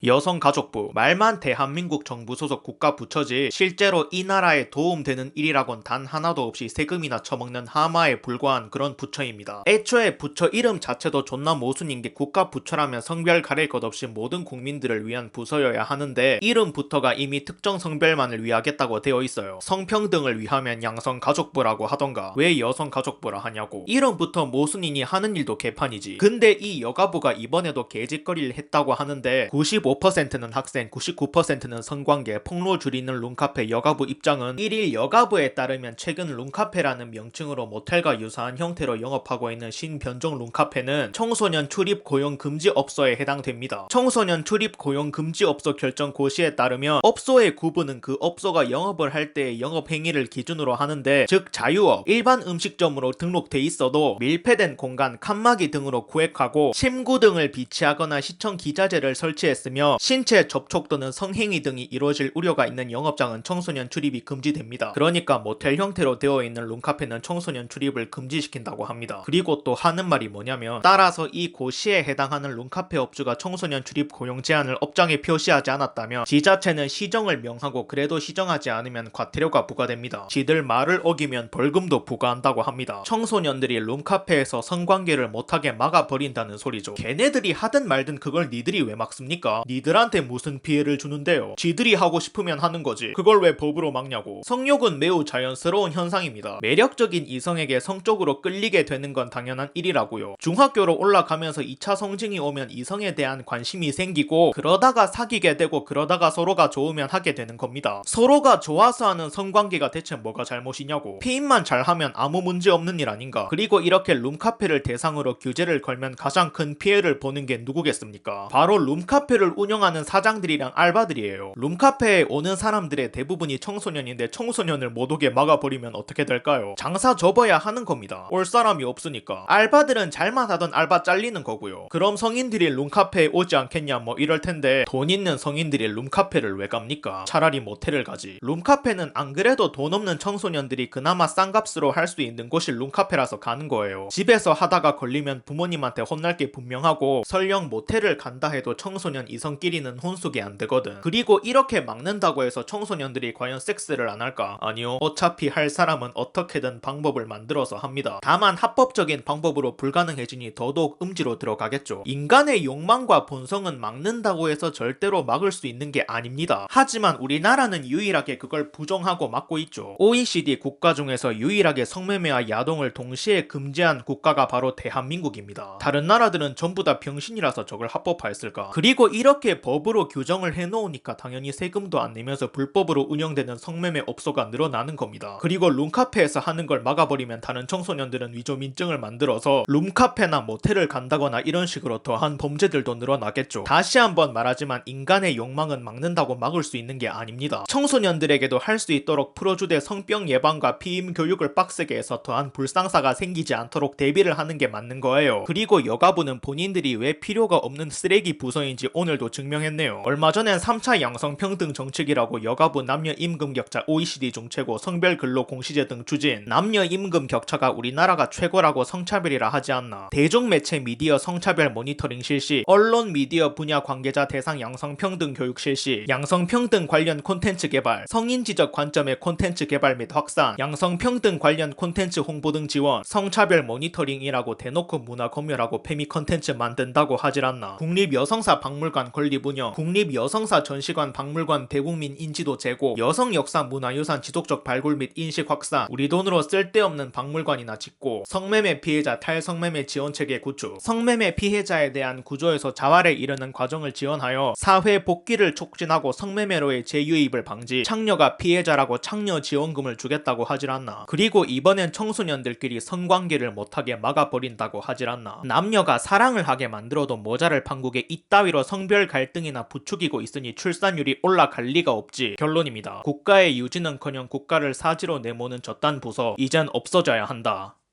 여성가족부, 말만 대한민국 정부 소속 국가부처지 실제로 이 나라에 도움되는 일이라곤 단 하나도 없이 세금이나 처먹는 하마에 불과한 그런 부처입니다. 애초에 부처 이름 자체도 존나 모순인 게 국가부처라면 성별 가릴 것 없이 모든 국민들을 위한 부서여야 하는데 이름부터가 이미 특정 성별만을 위하겠다고 되어 있어요. 성평등을 위하면 양성가족부라고 하던가 왜 여성가족부라 하냐고. 이름부터 모순이니 하는 일도 개판이지. 근데 이 여가부가 이번에도 개짓거리를 했다고 하는데 95%는 학생, 99%는 성관계, 폭로 줄이는 룸카페 여가부 입장은 1일 여가부에 따르면 최근 룸카페라는 명칭으로 모텔과 유사한 형태로 영업하고 있는 신변종 룸카페는 청소년 출입 고용 금지 업소에 해당됩니다. 청소년 출입 고용 금지 업소 결정 고시에 따르면 업소의 구분은 그 업소가 영업을 할 때의 영업 행위를 기준으로 하는데, 즉 자유업, 일반 음식점으로 등록돼 있어도 밀폐된 공간, 칸막이 등으로 구획하고 침구 등을 비치하거나 시청 기자재를 설치했으며 신체 접촉 또는 성행위 등이 이루어질 우려가 있는 영업장은 청소년 출입이 금지됩니다. 그러니까 모텔 형태로 되어 있는 룸카페는 청소년 출입을 금지시킨다고 합니다. 그리고 또 하는 말이 뭐냐면, 따라서 이 고시에 해당하는 룸카페 업주가 청소년 출입 고용 제한을 업장에 표시하지 않았다면 지자체는 시정을 명하고 그래도 시정하지 않으면 과태료가 부과됩니다. 지들 말을 어기면 벌금도 부과한다고 합니다. 청소년들이 룸카페에서 성관계를 못하게 막아버린다는 소리죠. 걔네들이 하든 말든 그걸 니들이 왜 막습니까? 니들한테 무슨 피해를 주는데요? 지들이 하고 싶으면 하는 거지. 그걸 왜 법으로 막냐고. 성욕은 매우 자연스러운 현상입니다. 매력적인 이성에게 성적으로 끌리게 되는 건 당연한 일이라고요. 중학교로 올라가면서 2차 성징이 오면 이성에 대한 관심이 생기고 그러다가 사귀게 되고 그러다가 서로가 좋으면 하게 되는 겁니다. 서로가 좋아서 하는 성관계가 대체 뭐가 잘못이냐고. 피임만 잘하면 아무 문제 없는 일 아닌가. 그리고 이렇게 룸카페를 대상으로 규제를 걸면 가장 큰 피해를 보는 게 누구겠습니까? 바로 룸카페를 운영하는 사장들이랑 알바들이에요. 룸카페에 오는 사람들의 대부분이 청소년인데 청소년을 못 오게 막아버리면 어떻게 될까요? 장사 접어야 하는 겁니다. 올 사람이 없으니까. 알바들은 잘만 하던 알바 잘리는 거고요. 그럼 성인들이 룸카페에 오지 않겠냐 뭐 이럴 텐데, 돈 있는 성인들이 룸카페를 왜 갑니까? 차라리 모텔을 가지. 룸카페는 안 그래도 돈 없는 청소년들이 그나마 싼 값으로 할 수 있는 곳이 룸카페라서 가는 거예요. 집에서 하다가 걸리면 부모님한테 혼날 게 분명하고 설령 모텔을 간다 해도 청소년 이성끼리는 혼숙이 안 되거든. 그리고 이렇게 막는다고 해서 청소년들이 과연 섹스를 안 할까? 아니요. 어차피 할 사람은 어떻게든 방법을 만들어서 합니다. 다만 합법적인 방법으로 불가능해지니 더더욱 음지로 들어가겠죠. 인간의 욕망과 본성은 막는다고 해서 절대로 막을 수 있는 게 아닙니다. 하지만 우리나라는 유일하게 그걸 부정하고 막고 있죠. OECD 국가 중에서 유일하게 성매매와 야동을 동시에 금지한 국가가 바로 대한민국입니다. 다른 나라들은 전부 다 병신이라서 저걸 합법화했을까? 그리고 이렇게 법으로 규정을 해놓으니까 당연히 세금도 안 내면서 불법으로 운영되는 성매매 업소가 늘어나는 겁니다. 그리고 룸카페에서 하는 걸 막아버리면 다른 청소년들은 위조민증을 만들어서 룸카페나 모텔을 간다거나 이런 식으로 더한 범죄들도 늘어나겠죠. 다시 한번 말하지만 인간의 욕망은 막는다고 막을 수 있는 게 아닙니다. 청소년들에게도 할 수 있도록 풀어주되 성병 예방과 피임 교육을 빡세게 해서 더한 불상사가 생기지 않도록 대비를 하는 게 맞는 거예요. 그리고 여가부는 본인들이 왜 필요가 없는 쓰레기 부서인지 오늘도 증명했네요. 얼마 전엔 3차 양성평등 정책이라고 여가부 남녀 임금 격차 OECD 중 최고, 성별 근로 공시제 등 추진, 남녀 임금 격차가 우리나라가 최고라고 성차별이라 하지 않나, 대중매체 미디어 성차별 모니터링 실시, 언론 미디어 분야 관계자 대상 양성평등 교육 실시, 양성평등 관련 콘텐츠 개발, 성인지적 관점의 콘텐츠 개발 및 확산, 양성평등 관련 콘텐츠 홍보 등 지원, 성차별 모니터링이라고 대놓고 문화 검열하고 페미 콘텐츠 만든다고 하질 않나. 국립여성사 박물관 건립 운영, 국립여성사 전시관 박물관 대국민 인지도 제고, 여성 역사 문화유산 지속적 발굴 및 인식 확산, 우리 돈으로 쓸데없는 박물관이나 짓고, 성매매 피해자 탈성매매 지원체계 구축, 성매매 피해자에 대한 구조에서 자활에 이르는 과정을 지원하여 사회 복귀를 촉진하고 성매매로의 재유입을 방지, 창녀가 피해자라고 창녀 지원금을 주겠다고 하질 않나. 그리고 이번엔 청소년들끼리 성관계를 못하게 막아버린다고 하질 않나. 남녀가 사랑을 하게 만들어도 모자랄 판국에 이따위로 성별 갈등이나 부추기고 있으니 출산율이 올라갈 리가 없지. 결론입니다. 국가의 유지는커녕 국가를 사지로 내모는 저딴 부서 이젠 없어져야 한다.